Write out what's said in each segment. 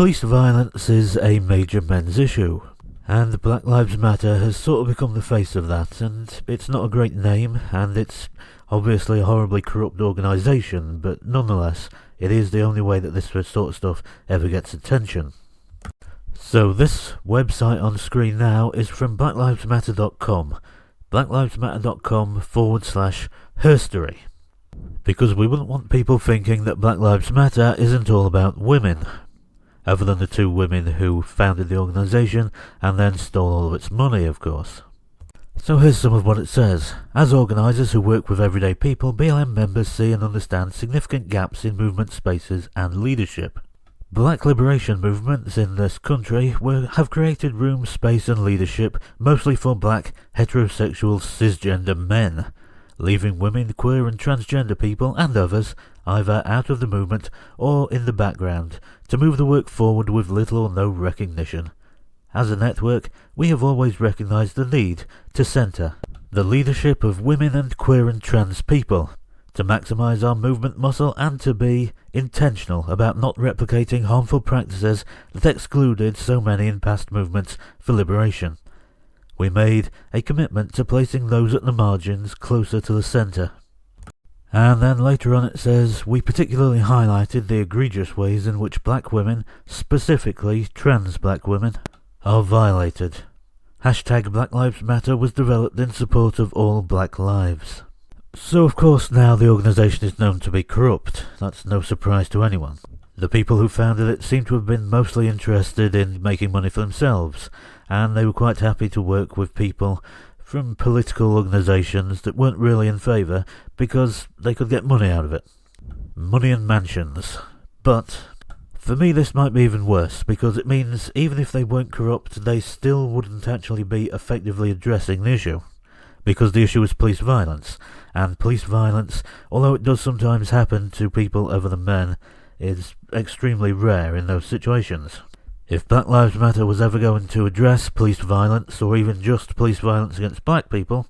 Police violence is a major men's issue, and Black Lives Matter has sort of become the face of that, and it's not a great name, and it's obviously a horribly corrupt organisation, but nonetheless, it is the only way that this sort of stuff ever gets attention. So this website on screen now is from blacklivesmatter.com, blacklivesmatter.com/herstory, because we wouldn't want people thinking that Black Lives Matter isn't all about women, other than the two women who founded the organisation and then stole all of its money, of course. So here's some of what it says. As organisers who work with everyday people, BLM members see and understand significant gaps in movement spaces and leadership. Black liberation movements in this country have created room, space and leadership mostly for black, heterosexual, cisgender men, leaving women, queer and transgender people and others either out of the movement or in the background to move the work forward with little or no recognition. As a network, we have always recognised the need to centre the leadership of women and queer and trans people, to maximise our movement muscle and to be intentional about not replicating harmful practices that excluded so many in past movements for liberation. We made a commitment to placing those at the margins closer to the centre. And then later on it says, we particularly highlighted the egregious ways in which black women, specifically trans black women, are violated. Hashtag Black Lives Matter was developed in support of all black lives. So of course now the organisation is known to be corrupt. That's no surprise to anyone. The people who founded it seem to have been mostly interested in making money for themselves, and they were quite happy to work with people from political organisations that weren't really in favour because they could get money out of it. Money and mansions. But for me this might be even worse, because it means even if they weren't corrupt, they still wouldn't actually be effectively addressing the issue. Because the issue is police violence, and police violence, although it does sometimes happen to people other than men, is extremely rare in those situations. If Black Lives Matter was ever going to address police violence, or even just police violence against black people,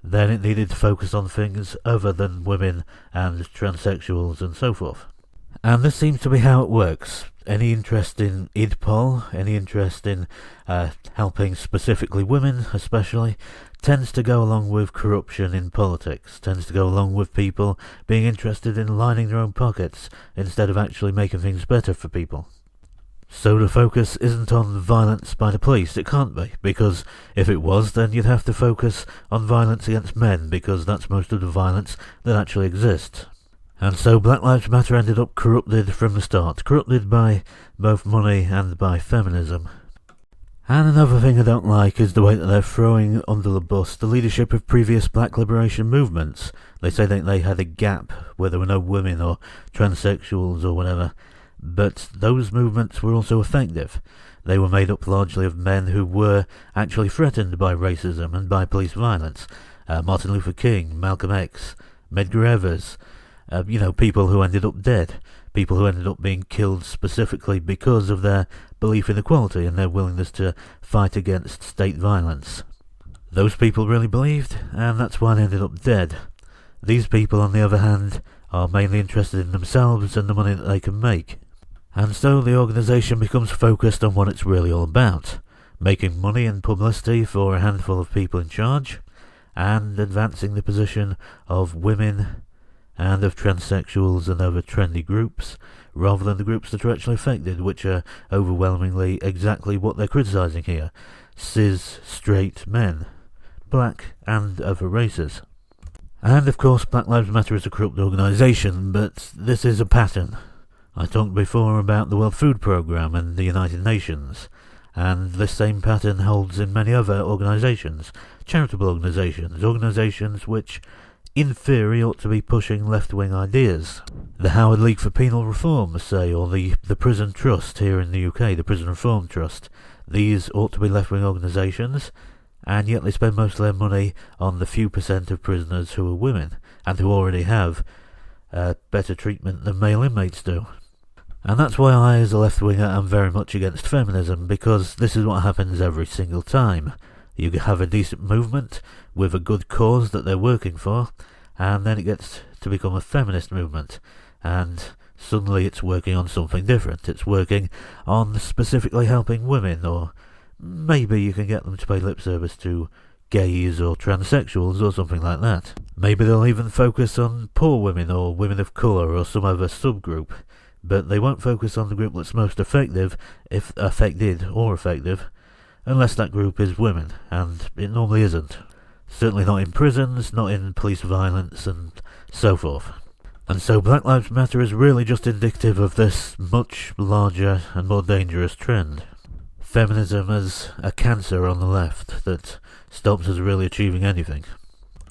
then it needed to focus on things other than women and transsexuals and so forth. And this seems to be how it works. Any interest in IDPOL, any interest in helping specifically women especially, tends to go along with corruption in politics, tends to go along with people being interested in lining their own pockets instead of actually making things better for people. So the focus isn't on violence by the police. It can't be, because if it was, then you'd have to focus on violence against men, because that's most of the violence that actually exists. And so Black Lives Matter ended up corrupted from the start, corrupted by both money and by feminism. And another thing I don't like is the way that they're throwing under the bus the leadership of previous black liberation movements. They say that they had a gap where there were no women or transsexuals or whatever, but those movements were also effective. They were made up largely of men who were actually threatened by racism and by police violence. Martin Luther King, Malcolm X, Medgar Evers, people who ended up dead, people who ended up being killed specifically because of their belief in equality and their willingness to fight against state violence. Those people really believed, and that's why they ended up dead. These people, on the other hand, are mainly interested in themselves and the money that they can make. And so the organisation becomes focused on what it's really all about, making money and publicity for a handful of people in charge, and advancing the position of women and of transsexuals and other trendy groups, rather than the groups that are actually affected, which are overwhelmingly exactly what they're criticising here: cis, straight men, black and other races. And of course Black Lives Matter is a corrupt organisation, but this is a pattern. I talked before about the World Food Programme and the United Nations, and this same pattern holds in many other organisations, charitable organisations which in theory ought to be pushing left-wing ideas. The Howard League for Penal Reform, say, or the Prison Trust here in the UK, the Prison Reform Trust. These ought to be left-wing organisations, and yet they spend most of their money on the few percent of prisoners who are women, and who already have better treatment than male inmates do. And that's why I, as a left-winger, am very much against feminism, because this is what happens every single time. You have a decent movement with a good cause that they're working for, and then it gets to become a feminist movement, and suddenly it's working on something different. It's working on specifically helping women, or maybe you can get them to pay lip service to gays or transsexuals or something like that. Maybe they'll even focus on poor women or women of colour or some other subgroup, but they won't focus on the group that's most effective, if affected or effective, unless that group is women, and it normally isn't. Certainly not in prisons, not in police violence, and so forth. And so Black Lives Matter is really just indicative of this much larger and more dangerous trend. Feminism as a cancer on the left that stops us really achieving anything.